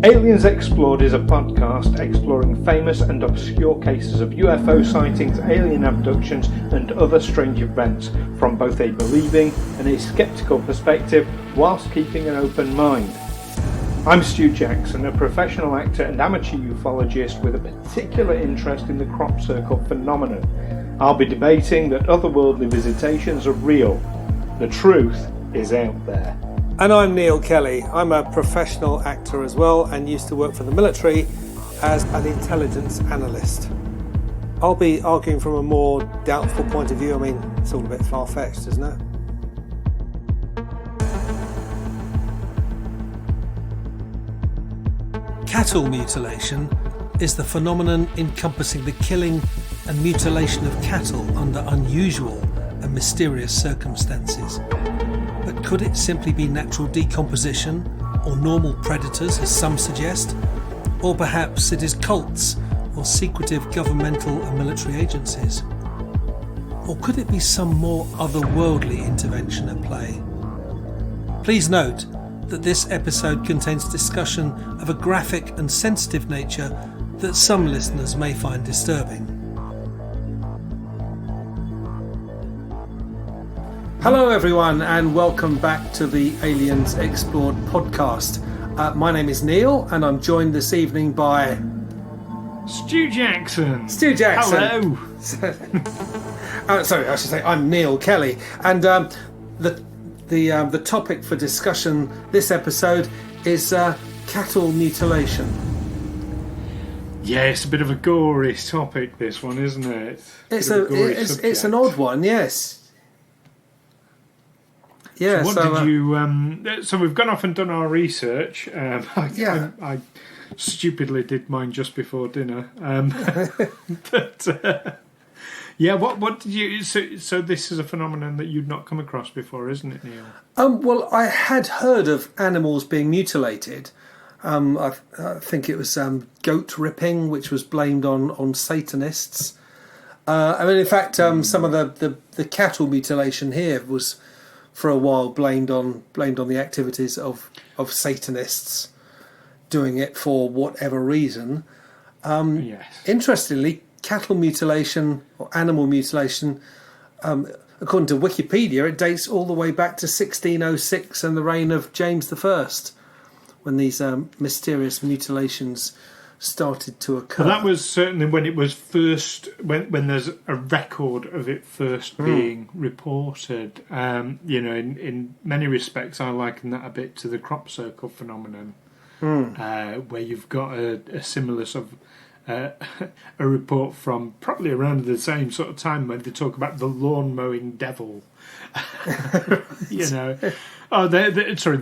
Aliens Explored is a podcast exploring famous and obscure cases of UFO sightings, alien abductions and other strange events from both a believing and a sceptical perspective whilst keeping an open mind. I'm Stu Jackson, a professional actor and amateur ufologist with a particular interest in the crop circle phenomenon. I'll be debating that otherworldly visitations are real. The truth is out there. And I'm Neil Kelly. I'm a professional actor as well and used to work for the military as an intelligence analyst. I'll be arguing from a more doubtful point of view. I mean, it's all a bit far-fetched, isn't it? Cattle mutilation is the phenomenon encompassing the killing and mutilation of cattle under unusual and mysterious circumstances. But could it simply be natural decomposition or normal predators, as some suggest? Or perhaps it is cults or secretive governmental and military agencies? Or could it be some more otherworldly intervention at play? Please note that this episode contains discussion of a graphic and sensitive nature that some listeners may find disturbing. Hello everyone and welcome back to the Aliens Explored podcast. My name is Neil and I'm joined this evening by... Stu Jackson. Stu Jackson. Hello. Sorry, I should say I'm Neil Kelly. And the topic for discussion this episode is cattle mutilation. Yeah, it's a bit of a gory topic, this one, isn't it? It's an odd one, yes. Yeah, so we've gone off and done our research. I stupidly did mine just before dinner. What did you? So this is a phenomenon that you'd not come across before, isn't it, Neil? Well, I had heard of animals being mutilated. I think it was goat ripping, which was blamed on Satanists. In fact, some of the cattle mutilation here was, for a while, blamed on the activities of Satanists doing it for whatever reason. Yes. Interestingly, cattle mutilation or animal mutilation, according to Wikipedia, it dates all the way back to 1606 and the reign of James I, when these mysterious mutilations started to occur. Well, that was certainly when it was first, when there's a record of it first being reported. In many respects, I liken that a bit to the crop circle phenomenon, where you've got a similar sort of a report from probably around the same sort of time when they talk about the lawn mowing devil. The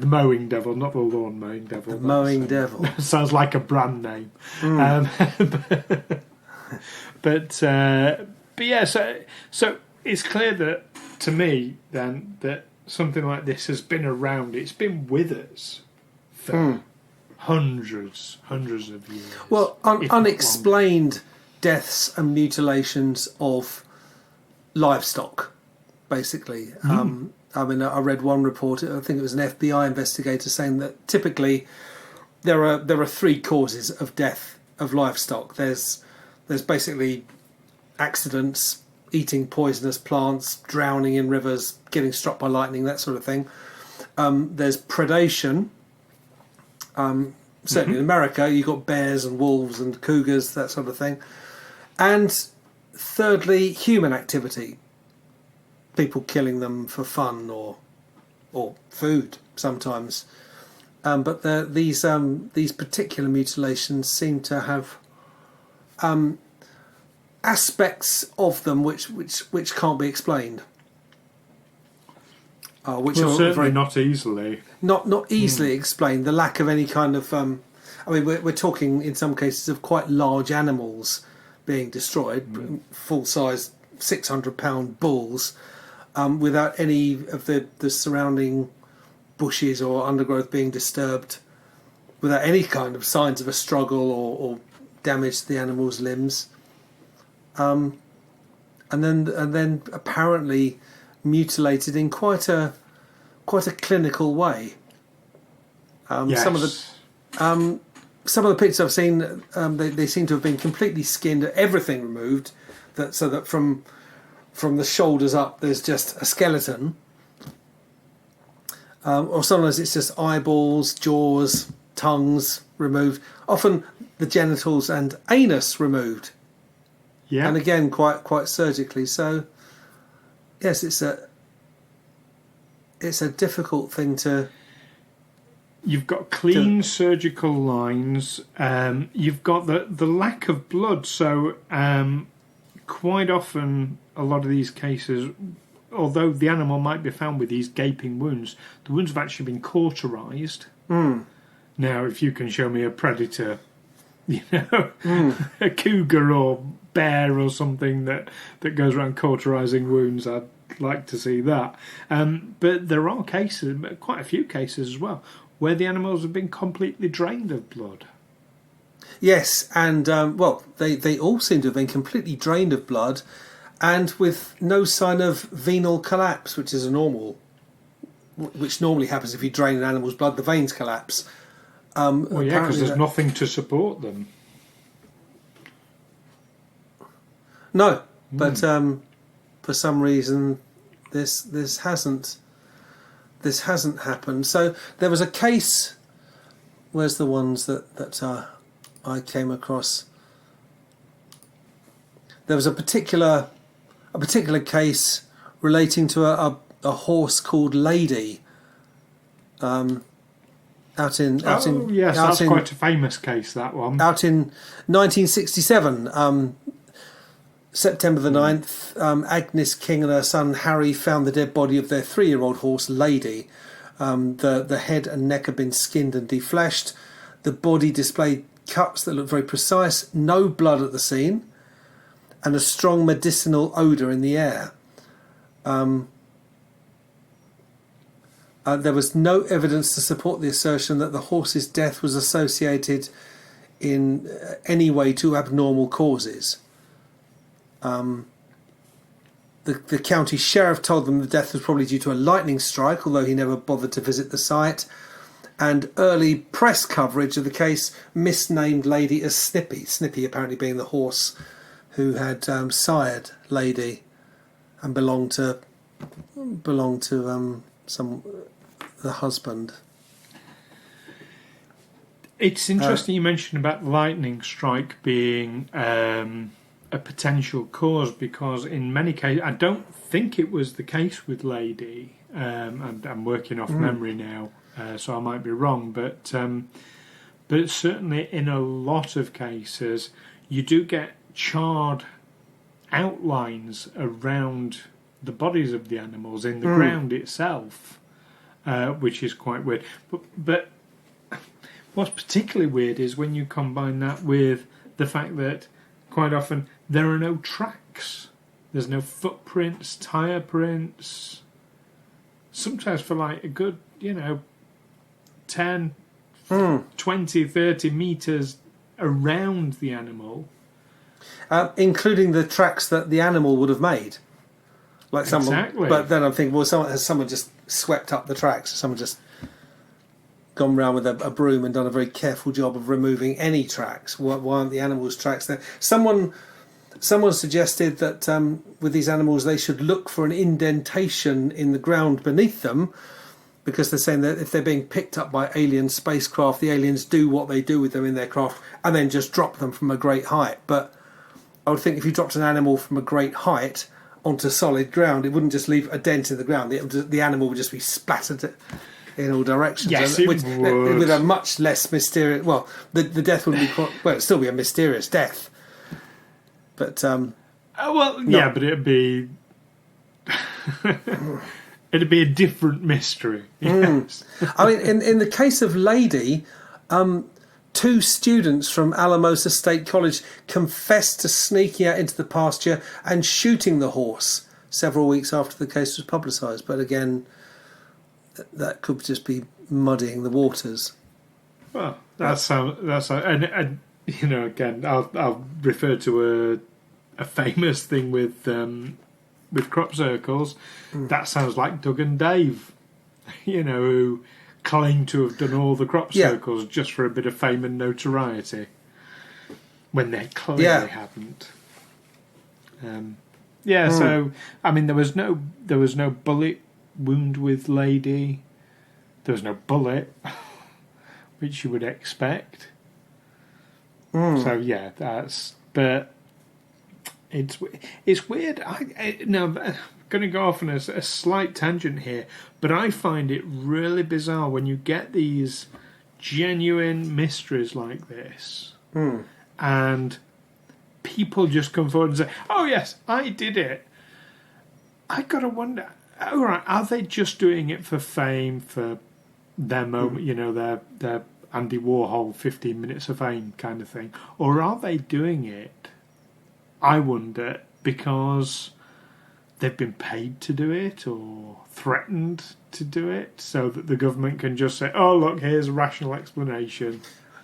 mowing devil, not the lawn mowing devil. The mowing devil sounds like a brand name. So it's clear that, to me, then, that something like this has been around. It's been with us for hundreds of years. Well, unexplained deaths and mutilations of livestock, basically. I read one report, I think it was an FBI investigator, saying that typically there are three causes of death of livestock. There's basically accidents, eating poisonous plants, drowning in rivers, getting struck by lightning, that sort of thing. There's predation. Certainly in America, you've got bears and wolves and cougars, that sort of thing. And thirdly, human activity. People killing them for fun or food sometimes. But these particular mutilations seem to have aspects of them which can't be explained. Which are certainly not easily. Not easily explained. The lack of any kind of... we're talking in some cases of quite large animals being destroyed, full-size 600-pound bulls, without any of the surrounding bushes or undergrowth being disturbed, without any kind of signs of a struggle or damage to the animal's limbs. And then apparently mutilated in quite a clinical way. Yes. Some of the some of the pictures I've seen, they seem to have been completely skinned, everything removed, so that from the shoulders up there's just a skeleton. Or sometimes it's just eyeballs, jaws, tongues removed. Often the genitals and anus removed. Yeah. And again, quite surgically. So, yes, it's a difficult thing to. You've got clean surgical lines. You've got the lack of blood. So quite often, a lot of these cases, although the animal might be found with these gaping wounds, the wounds have actually been cauterized. Now, if you can show me a predator, a cougar or bear or something that goes around cauterizing wounds, I'd like to see that. But there are cases, quite a few cases as well, where the animals have been completely drained of blood. Yes, and they all seem to have been completely drained of blood, and with no sign of venal collapse, which normally happens if you drain an animal's blood. The veins collapse. Well, yeah, because there's nothing to support them. No, but for some reason, this hasn't happened. So there was a case. Where's the ones that I came across? There was a particular case relating to a horse called Lady. That's quite a famous case, that one. Out in 1967, September the 9th, Agnes King and her son Harry found the dead body of their 3-year-old horse Lady. The head and neck had been skinned and defleshed. The body displayed cuts that looked very precise, no blood at the scene, and a strong medicinal odour in the air. There was no evidence to support the assertion that the horse's death was associated in any way to abnormal causes. The county sheriff told them the death was probably due to a lightning strike, although he never bothered to visit the site. And early press coverage of the case misnamed Lady as Snippy. Snippy apparently being the horse who had sired Lady and belonged to the husband. It's interesting you mentioned about lightning strike being a potential cause, because in many cases, I don't think it was the case with Lady. I'm working off memory now, so I might be wrong, but certainly in a lot of cases, you do get charred outlines around the bodies of the animals in the ground itself, which is quite weird. But what's particularly weird is when you combine that with the fact that quite often there are no tracks. There's no footprints, tyre prints. Sometimes for like a good, 10, 20, 30 metres around the animal. Including the tracks that the animal would have made. Like someone, exactly. But then I'm thinking, well, someone just swept up the tracks? Someone just gone round with a broom and done a very careful job of removing any tracks? Why aren't the animals' tracks there? Someone suggested that with these animals they should look for an indentation in the ground beneath them, because they're saying that if they're being picked up by alien spacecraft, the aliens do what they do with them in their craft and then just drop them from a great height. But I would think if you dropped an animal from a great height onto solid ground, it wouldn't just leave a dent in the ground. The animal would just be splattered in all directions. Yes, it would. With a much less mysterious... Well, the death would be quite... Well, it'd still be a mysterious death. But... yeah, but it'd be... it'd be a different mystery. Yes. I mean, in the case of Lady... 2 students from Alamosa State College confessed to sneaking out into the pasture and shooting the horse several weeks after the case was publicised. But again, that could just be muddying the waters. Well, and again, I'll refer to a famous thing with crop circles. That sounds like Doug and Dave, who claim to have done all the crop circles just for a bit of fame and notoriety, when they clearly hadn't. So I mean, there was no bullet wound with lady. There was no bullet, which you would expect. So but it's weird. Now I'm going to go off on a slight tangent here, but I find it really bizarre when you get these genuine mysteries like this, and people just come forward and say, "Oh yes, I did it." I gotta wonder. All right, are they just doing it for fame, for their moment? You know, their Andy Warhol 15 minutes of fame kind of thing, or are they doing it? I wonder, because they've been paid to do it or threatened to do it, so that the government can just say, "Oh look, here's a rational explanation."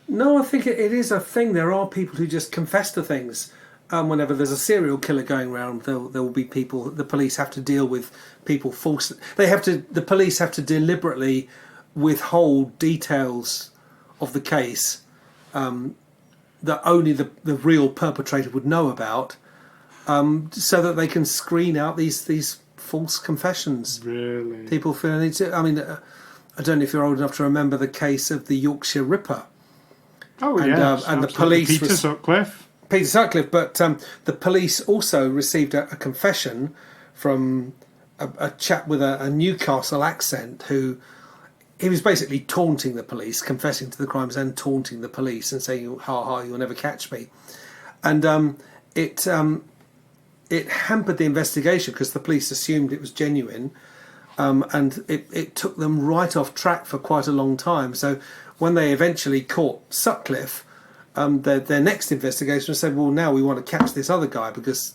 No, I think it is a thing. There are people who just confess to things. Whenever there's a serial killer going around, there will be people. The police have to deal with people false. The police have to deliberately withhold details of the case that only the real perpetrator would know about, so that they can screen out these false confessions. Really, people feeling it. I mean, I don't know if you're old enough to remember the case of the Yorkshire Ripper. Oh, yes, and the police Peter Sutcliffe, but the police also received a confession from a chap with a Newcastle accent who he was basically taunting the police, confessing to the crimes and taunting the police and saying, "Ha ha, you'll never catch me." And it hampered the investigation because the police assumed it was genuine, and it took them right off track for quite a long time. So when they eventually caught Sutcliffe, their next investigation said, "Well, now we want to catch this other guy," because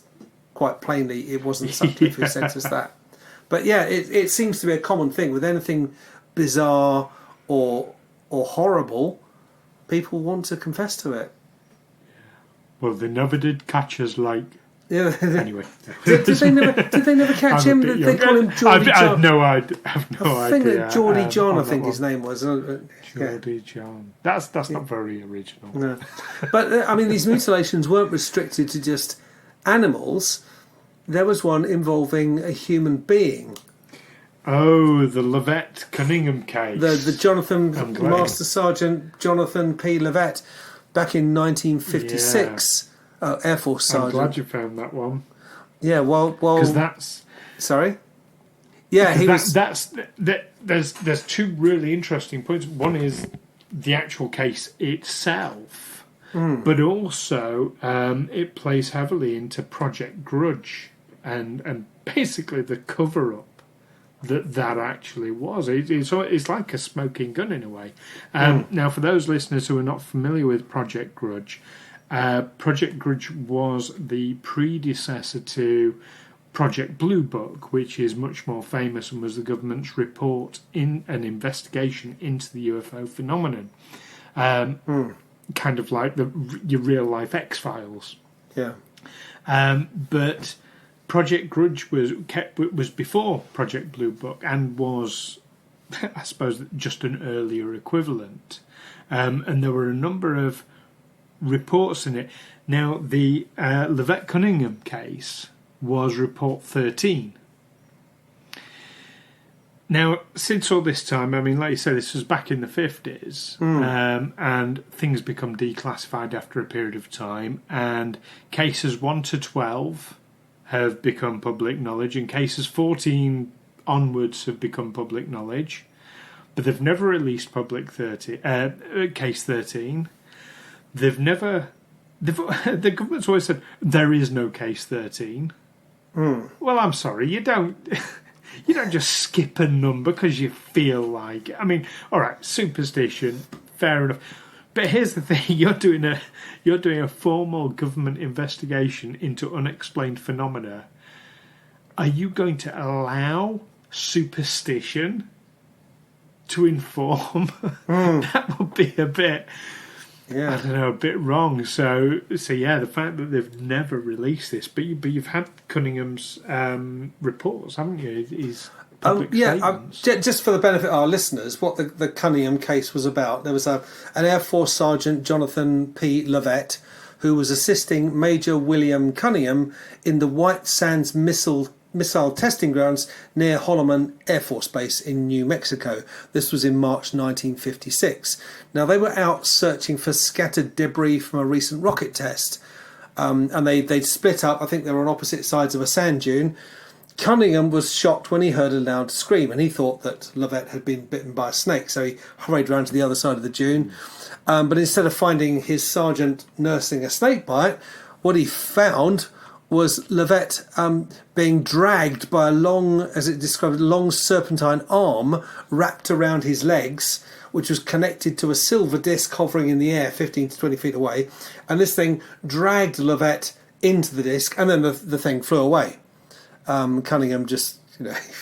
quite plainly it wasn't Sutcliffe who sent us that. But yeah, it seems to be a common thing with anything bizarre or horrible. People want to confess to it. Well, they never did catch us like. Yeah. Anyway, did they never catch him? They call him Geordie John. I have no idea. I think that Geordie John. I think his name was Geordie John. That's not very original. No. But I mean, these mutilations weren't restricted to just animals. There was one involving a human being. Oh, the Levette Cunningham case. The Jonathan Master Sergeant Jonathan P. Levette back in 1956. Yeah. Air Force Sergeant. I'm glad you found that one. Yeah, well, because that's sorry. Yeah, he was. There's two really interesting points. One is the actual case itself, but also it plays heavily into Project Grudge and basically the cover up that actually was. It's like a smoking gun in a way. Now, for those listeners who are not familiar with Project Grudge. Project Grudge was the predecessor to Project Blue Book, which is much more famous and was the government's report in an investigation into the UFO phenomenon. Kind of like your real-life X-Files. Yeah. But Project Grudge was before Project Blue Book and was, I suppose, just an earlier equivalent. And there were a number of reports in it. Now, the Levette Cunningham case was report 13. Now, since all this time, I mean, like you said, this was back in the 50s, and things become declassified after a period of time, and cases 1 to 12 have become public knowledge, and cases 14 onwards have become public knowledge, but they've never released case 13. The government's always said there is no case 13. Well, I'm sorry, you don't just skip a number because you feel like. I mean, all right, superstition, fair enough. But here's the thing: you're doing a formal government investigation into unexplained phenomena. Are you going to allow superstition to inform? That would be a bit. Yeah. I don't know, a bit wrong. So yeah, the fact that they've never released this, but you've had Cunningham's reports, haven't you? public statements. Just for the benefit of our listeners, what the Cunningham case was about, there was an Air Force Sergeant, Jonathan P. Lovett, who was assisting Major William Cunningham in the White Sands missile testing grounds near Holloman Air Force Base in New Mexico. This was in March 1956. Now, they were out searching for scattered debris from a recent rocket test, and they'd split up. I think they were on opposite sides of a sand dune. Cunningham was shocked when he heard a loud scream, and he thought that Lovett had been bitten by a snake, so he hurried round to the other side of the dune. But instead of finding his sergeant nursing a snake bite, what he found was Lovett being dragged by a long, as it described, long serpentine arm wrapped around his legs, which was connected to a silver disc hovering in the air 15 to 20 feet away. And this thing dragged Lovett into the disc, and then the thing flew away. Cunningham just,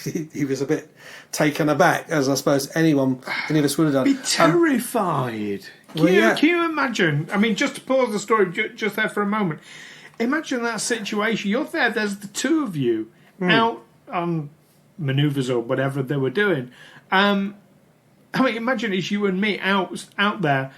he was a bit taken aback, as I suppose any of us would have done. Be terrified. Can you imagine? I mean, just to pause the story just there for a moment. Imagine that situation. You're there. There's the two of you out on manoeuvres or whatever they were doing. I mean, imagine it's you and me out there.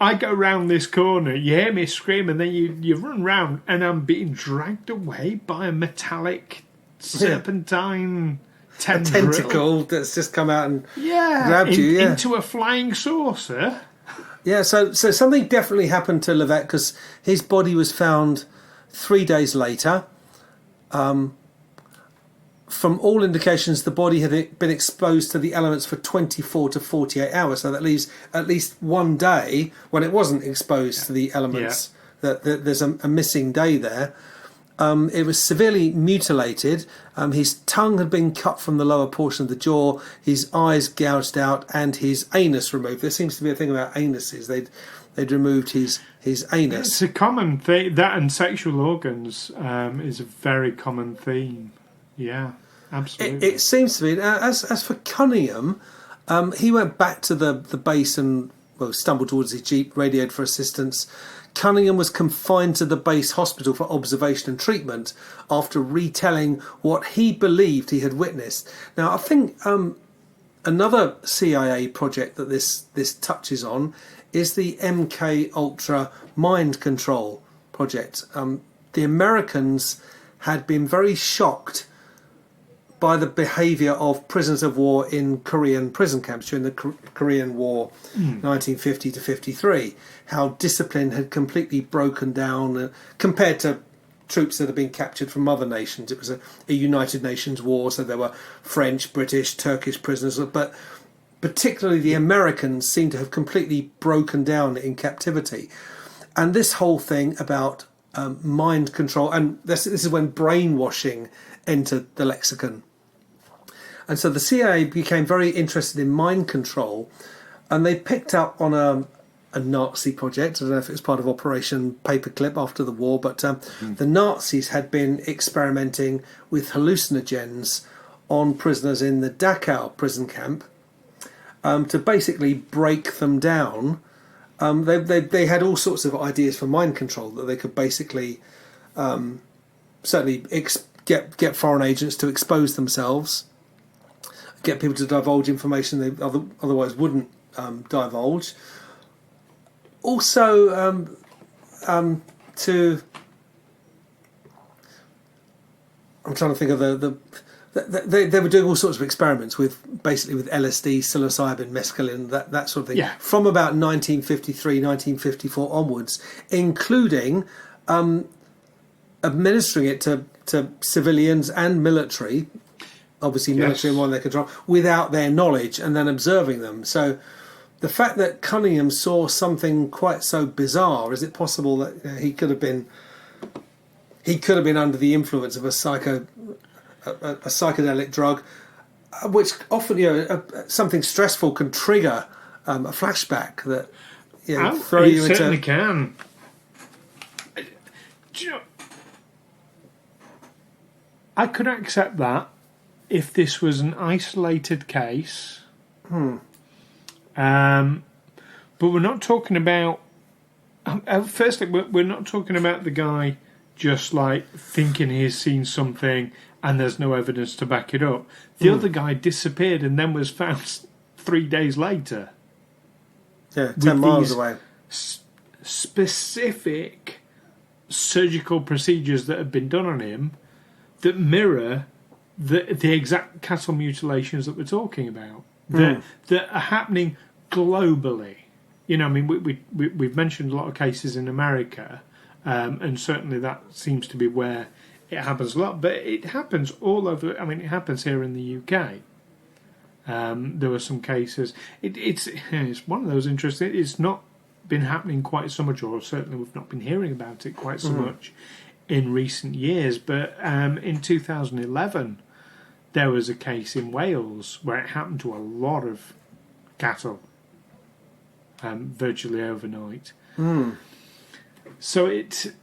I go round this corner. You hear me scream, and then you run round, and I'm being dragged away by a metallic serpentine tentacle that's just come out and grabbed you into a flying saucer. Yeah, so something definitely happened to Lovett, because his body was found 3 days later. From all indications, the body had been exposed to the elements for 24 to 48 hours, so that leaves at least 1 day when it wasn't exposed to the elements. That there's a missing day there. It was severely mutilated. His tongue had been cut from the lower portion of the jaw, his eyes gouged out, and his anus removed. There seems to be a thing about anuses. They'd removed his anus. It's a common thing. That and sexual organs is a very common theme. Yeah, absolutely. It seems to be. As for Cunningham, he went back to the base and stumbled towards his jeep, radioed for assistance. Cunningham was confined to the base hospital for observation and treatment after retelling what he believed he had witnessed. Now, I think another CIA project that this touches on is the MK Ultra mind control project. The Americans had been very shocked by the behaviour of prisoners of war in Korean prison camps during the Korean War, 1950 to 53. How discipline had completely broken down compared to troops that had been captured from other nations. It was a United Nations war, so there were French, British, Turkish prisoners, but particularly the Americans seemed to have completely broken down in captivity. And this whole thing about mind control, and this is when brainwashing entered the lexicon. And so the CIA became very interested in mind control, and they picked up on a Nazi project. I don't know if it was part of Operation Paperclip after the war, but the Nazis had been experimenting with hallucinogens on prisoners in the Dachau prison camp to basically break them down. They had all sorts of ideas for mind control, that they could basically certainly get foreign agents to expose themselves, get people to divulge information they otherwise wouldn't divulge. Also, I'm trying to think of they were doing all sorts of experiments with LSD, psilocybin, mescaline, that sort of thing. Yeah. From about 1953, 1954 onwards, including administering it to civilians and military, obviously military and one they control, without their knowledge, and then observing them. So the fact that Cunningham saw something quite so bizarre, is it possible that he could have been under the influence of a psychedelic drug, which often something stressful can trigger a flashback that throw you into. It certainly can. Do you know, I could accept that if this was an isolated case. But we're not talking about. Firstly, we're not talking about the guy just like thinking he's seen something and there's no evidence to back it up. The other guy disappeared and then was found 3 days later. Yeah, 10 miles these away. Specific surgical procedures that have been done on him that mirror the exact cattle mutilations that we're talking about, that are happening globally. You know, I mean, we've mentioned a lot of cases in America, and certainly that seems to be where it happens a lot, but it happens all over. I mean, it happens here in the UK. There were some cases. It's one of those interesting. It's not been happening quite so much, or certainly we've not been hearing about it quite so much in recent years. But in 2011, there was a case in Wales where it happened to a lot of cattle, virtually overnight. So it.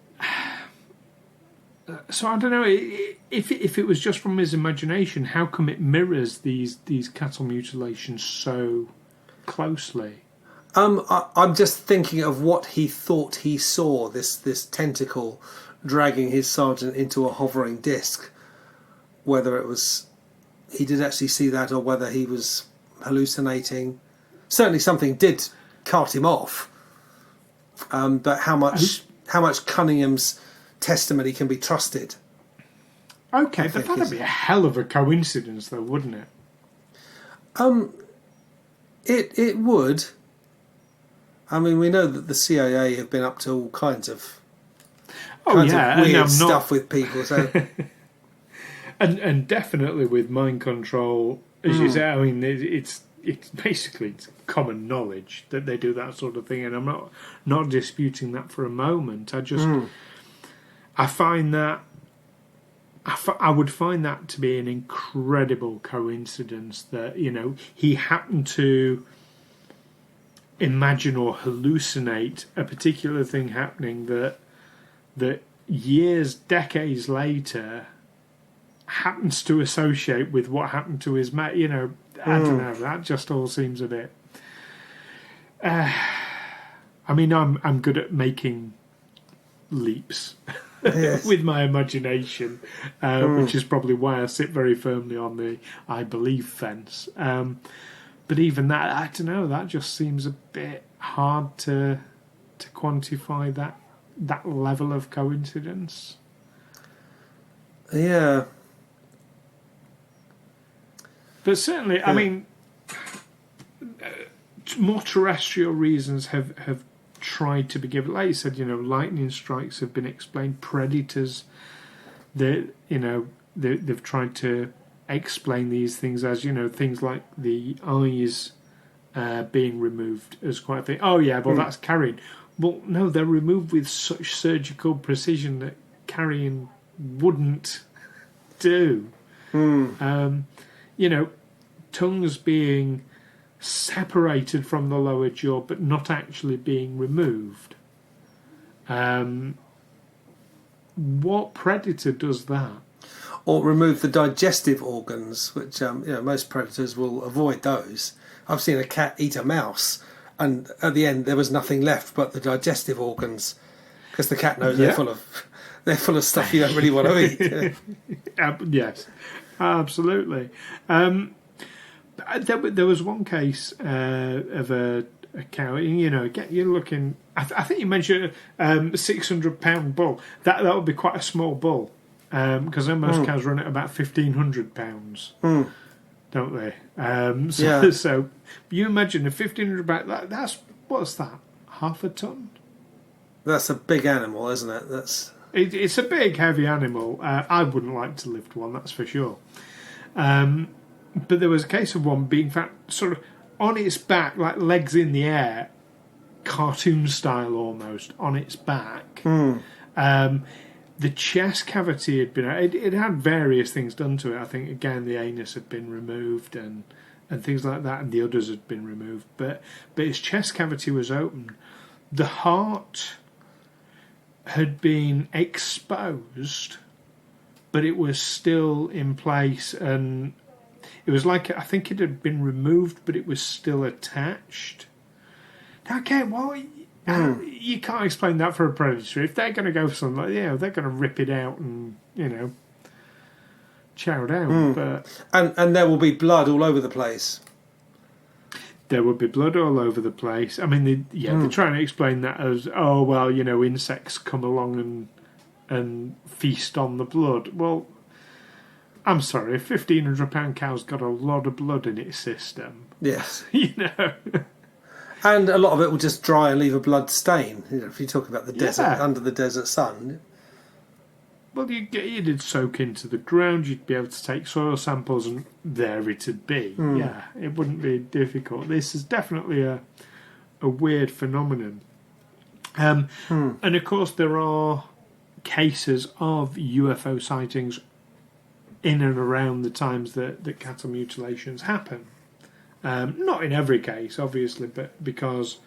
So I don't know if it was just from his imagination. How come it mirrors these cattle mutilations so closely? I'm just thinking of what he thought he saw. This tentacle dragging his sergeant into a hovering disc. Whether it was he did actually see that, or whether he was hallucinating. Certainly, something did cart him off. But how much Cunningham's testimony can be trusted? Okay, but that'd be a hell of a coincidence, though, wouldn't it? It would. I mean, we know that the CIA have been up to all kinds of weird stuff with people. So, and definitely with mind control, as you say. I mean, it's basically common knowledge that they do that sort of thing, and I'm not disputing that for a moment. I just I find that I would find that to be an incredible coincidence that, you know, he happened to imagine or hallucinate a particular thing happening that years, decades later happens to associate with what happened to his mate. You know, I don't know. That just all seems a bit. I mean, I'm good at making leaps with my imagination, which is probably why I sit very firmly on the I believe fence. But even that, I don't know. That just seems a bit hard to quantify that level of coincidence. Yeah. But certainly, I mean, more terrestrial reasons have tried to be given. Like you said, you know, lightning strikes have been explained. Predators, they've tried to explain these things as, you know, things like the eyes being removed as quite a thing. Oh yeah, well that's carrion. Well, no, they're removed with such surgical precision that carrion wouldn't do. You know, tongues being separated from the lower jaw but not actually being removed. What predator does that? Or remove the digestive organs, which you know, most predators will avoid those. I've seen a cat eat a mouse, and at the end there was nothing left but the digestive organs, because the cat knows they're full of stuff you don't really want to eat. Yes, absolutely. There was one case of a cow. You know, you're looking. I think you mentioned a 600-pound bull. That would be quite a small bull, because most cows run at about 1,500 pounds, don't they? So you imagine a 1,500 pound. That's what's that? Half a ton. That's a big animal, isn't it? It's a big, heavy animal. I wouldn't like to lift one, that's for sure. But there was a case of one being found sort of on its back, like legs in the air, cartoon style almost, on its back. The chest cavity had been... It had various things done to it. I think, again, the anus had been removed and things like that, and the udders had been removed. But its chest cavity was open. The heart had been exposed, but it was still in place, and it was like, I think it had been removed, but it was still attached. Okay, well, you can't explain that for a predator. If they're going to go for something like, they're going to rip it out and, you know, chow down. But and there will be blood all over the place. there would be blood all over the place. I mean, they're trying to explain that as, oh, well, insects come along and feast on the blood. Well, I'm sorry, a £1,500 cow's got a lot of blood in its system. Yes. And a lot of it will just dry and leave a blood stain. If you talk about the desert, under the desert sun. Well, you'd soak into the ground, you'd be able to take soil samples, and there it'd be. Yeah, it wouldn't be difficult. This is definitely a weird phenomenon. And of course, there are cases of UFO sightings in and around the times that cattle mutilations happen. Not in every case, obviously, but because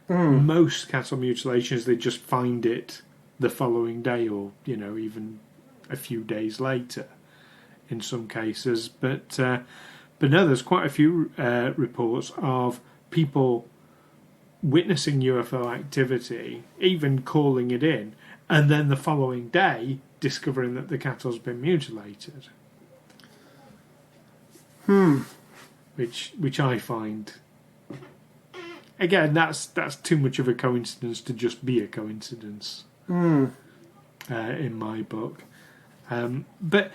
most cattle mutilations, they just find it the following day or, even a few days later in some cases. But no, there's quite a few reports of people witnessing UFO activity, even calling it in, and then the following day discovering that the cattle's been mutilated. Which I find, again, that's too much of a coincidence to just be a coincidence. In my book. But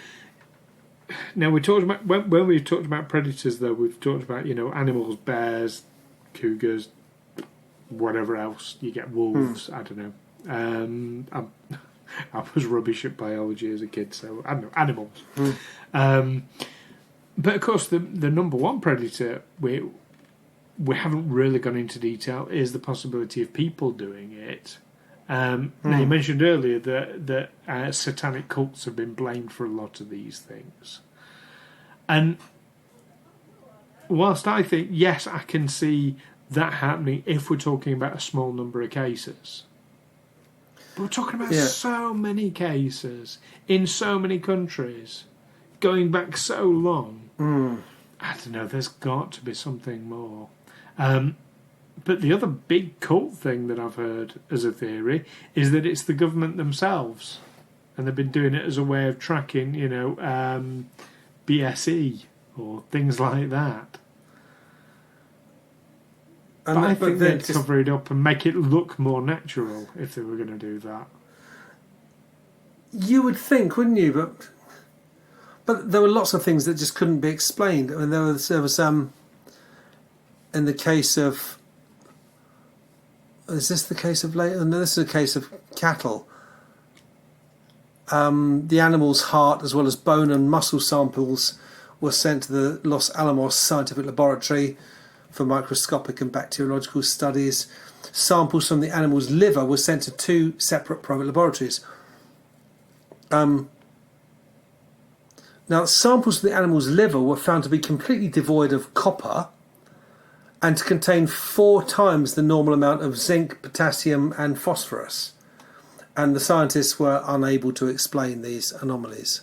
now we talked about when we've talked about predators, though, we've talked about animals, bears, cougars, whatever else. You get wolves. I don't know. I was rubbish at biology as a kid, so I don't know, animals. But of course, the number one predator we haven't really gone into detail is the possibility of people doing it. Now, you mentioned earlier that satanic cults have been blamed for a lot of these things. And whilst I think, yes, I can see that happening if we're talking about a small number of cases. But we're talking about so many cases in so many countries, going back so long. I don't know, there's got to be something more. But the other big cult thing that I've heard as a theory is that it's the government themselves. And they've been doing it as a way of tracking, BSE or things like that. And I think they'd cover it up and make it look more natural if they were going to do that. You would think, wouldn't you? But there were lots of things that just couldn't be explained. I mean, there was in the case of... Is this the case of later? No, this is a case of cattle. The animal's heart, as well as bone and muscle samples, were sent to the Los Alamos Scientific Laboratory for microscopic and bacteriological studies. Samples from the animal's liver were sent to 2 separate private laboratories. Now, samples of the animal's liver were found to be completely devoid of copper and to contain 4 times the normal amount of zinc, potassium and phosphorus. And the scientists were unable to explain these anomalies.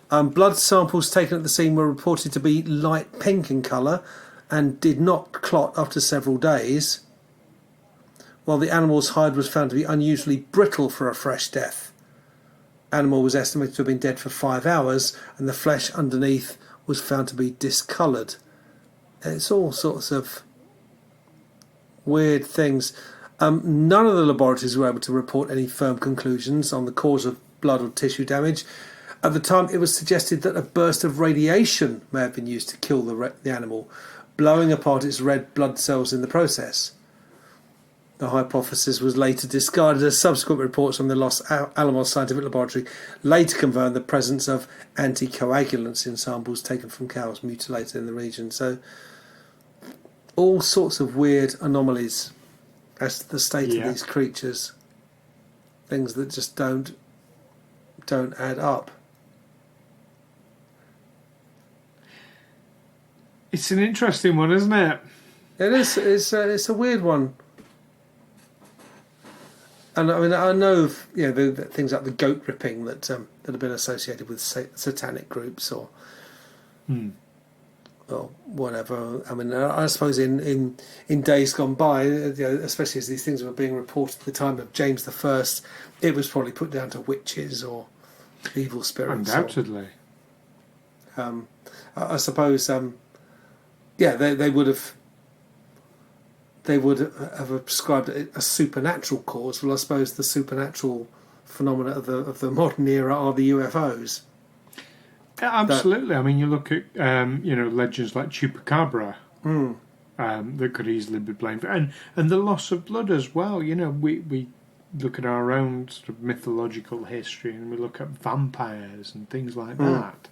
Blood samples taken at the scene were reported to be light pink in colour and did not clot after several days, while the animal's hide was found to be unusually brittle for a fresh death. Animal was estimated to have been dead for 5 hours, and the flesh underneath was found to be discoloured. It's all sorts of weird things. None of the laboratories were able to report any firm conclusions on the cause of blood or tissue damage. At the time, it was suggested that a burst of radiation may have been used to kill the animal, blowing apart its red blood cells in the process. The hypothesis was later discarded as subsequent reports from the Los Alamos Scientific Laboratory later confirmed the presence of anticoagulants in samples taken from cows mutilated in the region. So all sorts of weird anomalies as to the state of these creatures. Things that just don't add up. It's an interesting one, isn't it? It is. It's a weird one. And I mean, I know of, the things like the goat ripping that have been associated with satanic groups or or whatever. I mean, I suppose in days gone by, especially as these things were being reported at the time of James I, it was probably put down to witches or evil spirits. Undoubtedly. I suppose, they would have. They would have ascribed it a supernatural cause. Well, I suppose the supernatural phenomena of the modern era are the UFOs. Absolutely. I mean, you look at legends like Chupacabra that could easily be blamed for, and the loss of blood as well. We look at our own sort of mythological history, and we look at vampires and things like that.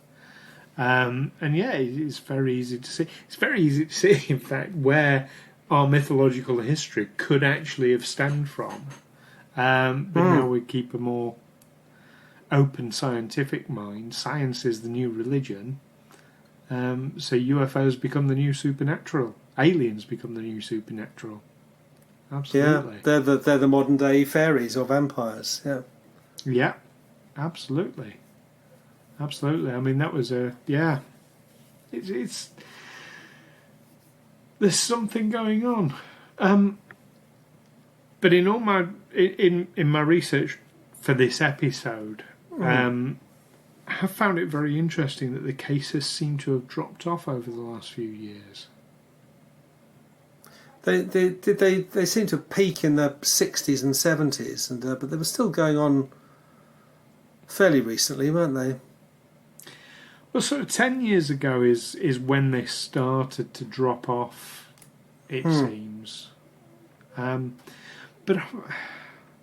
It's very easy to see. It's very easy to see, in fact, where our mythological history could actually have stemmed from. But now we keep a more open scientific mind. Science is the new religion. So UFOs become the new supernatural. Aliens become the new supernatural. Absolutely. Yeah, they're the modern day fairies or vampires. Yeah. Yeah, absolutely. Absolutely. I mean, that was it's there's something going on. But in all my in my research for this episode, I have found it very interesting that the cases seem to have dropped off over the last few years. They seem to peak in the 60s and 70s, but they were still going on fairly recently, weren't they? Well, sort of 10 years ago is when they started to drop off, it seems. But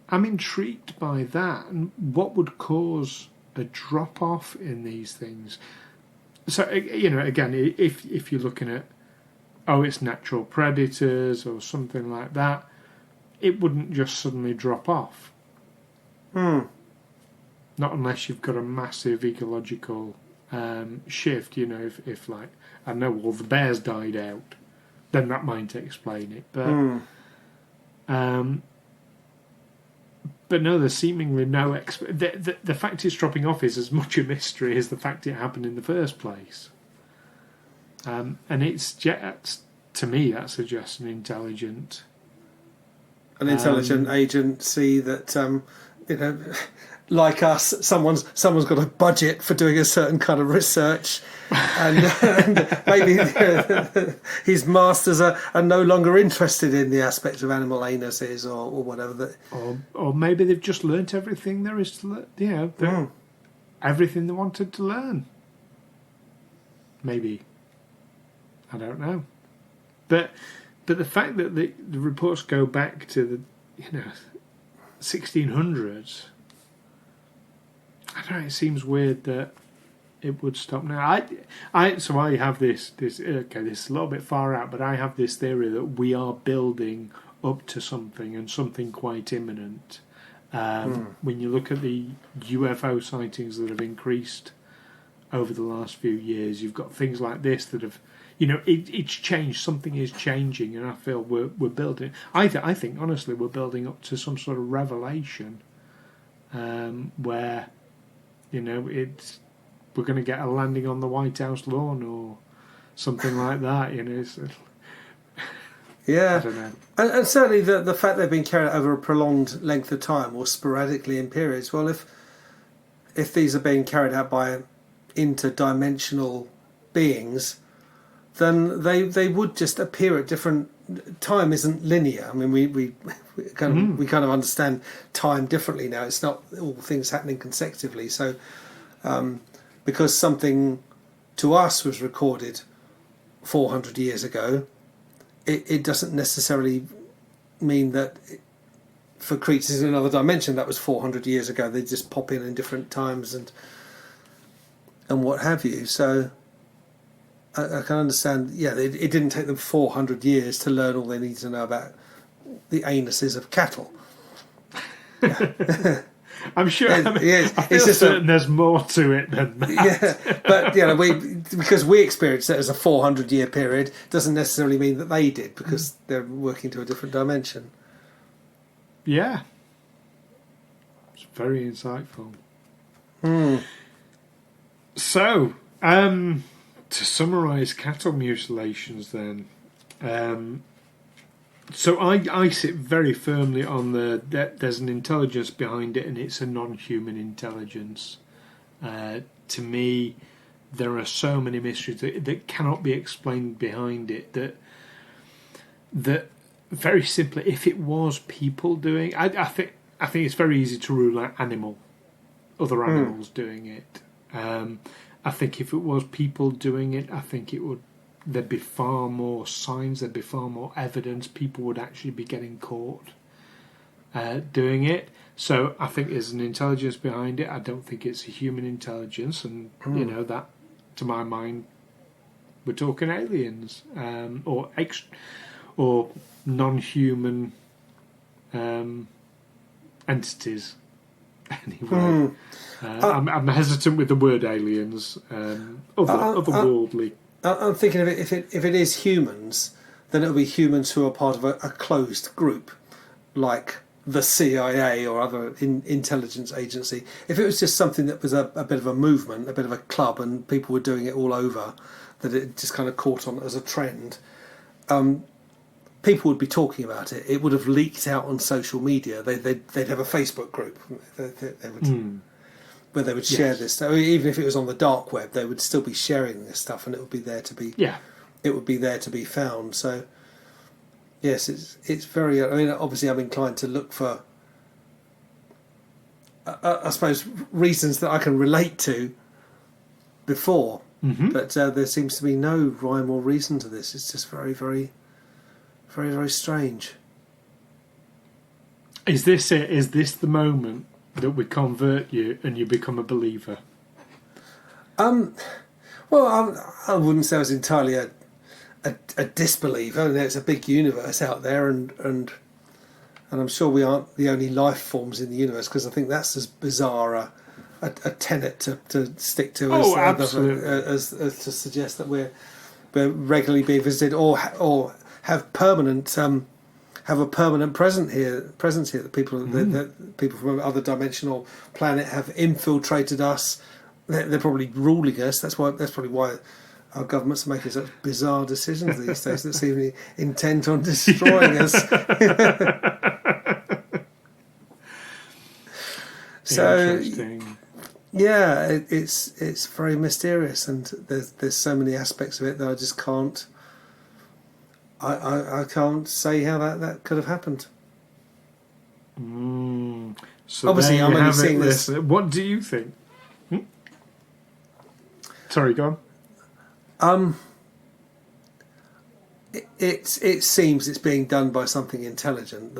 I'm intrigued by that, and what would cause a drop-off in these things. So, again, if you're looking at, it's natural predators or something like that, it wouldn't just suddenly drop off. Not unless you've got a massive ecological shift, if like, I don't know, all the bears died out, then that might explain it. But no, there's seemingly no... The fact it's dropping off is as much a mystery as the fact it happened in the first place. And it's to me, that suggests an intelligent agency that, like us, someone's got a budget for doing a certain kind of research, and maybe his masters are no longer interested in the aspect of animal anuses or whatever. Or maybe they've just learnt everything there is to learn. Everything they wanted to learn. Maybe. I don't know. But the fact that the reports go back to the 1600s. I don't know. It seems weird that it would stop now. So I have this. Okay, this is a little bit far out, but I have this theory that we are building up to something, and something quite imminent. When you look at the UFO sightings that have increased over the last few years, you've got things like this that have, it's changed. Something is changing, and I feel we're building. I think honestly we're building up to some sort of revelation, where. We're going to get a landing on the White House lawn or something like that. Yeah, I don't know. And certainly the fact they've been carried out over a prolonged length of time or sporadically in periods. Well, if these are being carried out by interdimensional beings, then they would just appear at different. Time isn't linear. I mean, we kind of understand time differently now. It's not all things happening consecutively. So, because something to us was recorded 400 years ago, it doesn't necessarily mean that for creatures in another dimension that was 400 years ago. They just pop in different times and what have you. So. I can understand, it didn't take them 400 years to learn all they need to know about the anuses of cattle. Yeah. I'm sure. I feel certain there's more to it than that. Yeah, but because we experienced it as a 400-year period doesn't necessarily mean that they did, because they're working to a different dimension. Yeah, it's very insightful. So, to summarise cattle mutilations then, so I sit very firmly on that there's an intelligence behind it, and it's a non-human intelligence. To me, there are so many mysteries that cannot be explained behind it, that very simply, if it was people doing, I think it's very easy to rule out other animals doing it. I think if it was people doing it, I think there'd be far more signs, there'd be far more evidence. People would actually be getting caught doing it. So I think there's an intelligence behind it. I don't think it's a human intelligence, and that, to my mind, we're talking aliens or non-human entities. Anyway, I'm hesitant with the word aliens. Otherworldly. I'm thinking of it. If it is humans, then it'll be humans who are part of a closed group, like the CIA or other intelligence agency. If it was just something that was a bit of a movement, a bit of a club, and people were doing it all over, that it just kind of caught on as a trend, people would be talking about it. It would have leaked out on social media. They'd have a Facebook group where they would share this stuff. Even if it was on the dark web, they would still be sharing this stuff, and it would be there to be. Yeah. It would be there to be found. So, yes, it's very. I mean, obviously, I'm inclined to look for, I suppose, reasons that I can relate to before, but there seems to be no rhyme or reason to this. It's just very, very, very, very strange. Is this it? Is this the moment that we convert you and you become a believer? Well, I wouldn't say I was entirely a disbeliever. I mean, it's a big universe out there, and I'm sure we aren't the only life forms in the universe, because I think that's as bizarre a tenet to stick to as to suggest that we're regularly being visited or have a permanent presence here. That people that people from other dimensional planet have infiltrated us. They're probably ruling us. That's probably why our governments are making such bizarre decisions these days that seem intent on destroying us. So, yeah, it's very mysterious, and there's so many aspects of it that I just can't. I can't say how that could have happened. So obviously, I'm only seeing this. What do you think? Sorry, go on. It seems it's being done by something intelligent.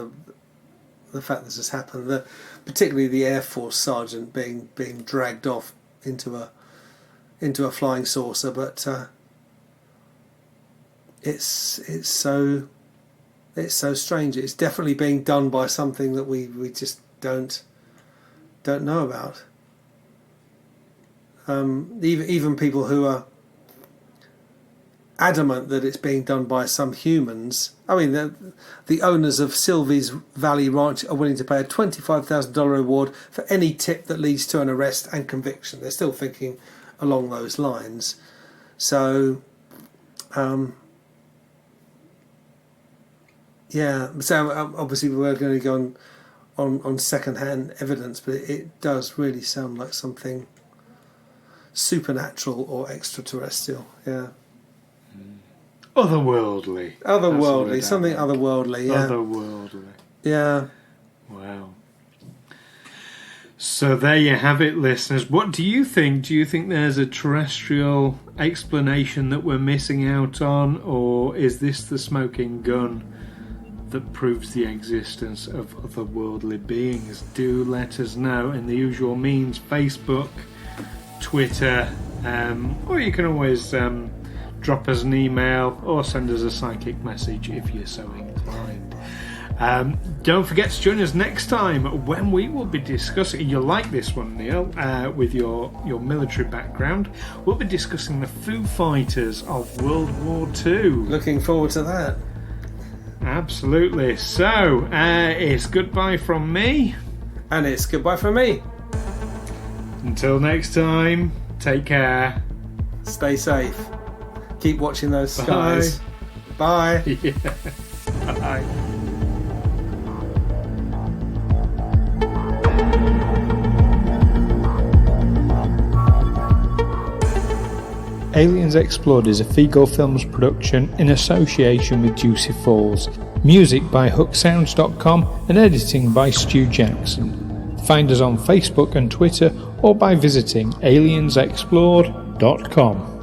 The fact this has happened, particularly the Air Force sergeant being dragged off into a flying saucer, but it's so strange. It's definitely being done by something that we just don't know about. Even people who are adamant that it's being done by some humans. I mean, the owners of Sylvie's Valley Ranch are willing to pay a $25,000 reward for any tip that leads to an arrest and conviction. They're still thinking along those lines. So, yeah. So obviously we're going to go on second-hand evidence, but it does really sound like something supernatural or extraterrestrial. Yeah. Otherworldly, something otherworldly. Yeah. Otherworldly. Yeah. Wow. So there you have it, listeners. What do you think? Do you think there's a terrestrial explanation that we're missing out on, or is this the smoking gun that proves the existence of otherworldly beings? Do let us know in the usual means: Facebook, Twitter, or you can always drop us an email or send us a psychic message if you're so inclined. Don't forget to join us next time when we will be discussing, you'll like this one, Neil, with your military background. We'll be discussing the Foo Fighters of World War II. Looking forward to that. Absolutely. So, it's goodbye from me. And it's goodbye from me. Until next time, take care. Stay safe. Keep watching those skies. Bye. Yeah. Bye. Aliens Explored is a Figo Films production in association with Juicy Falls. Music by hooksounds.com and editing by Stu Jackson. Find us on Facebook and Twitter or by visiting aliensexplored.com.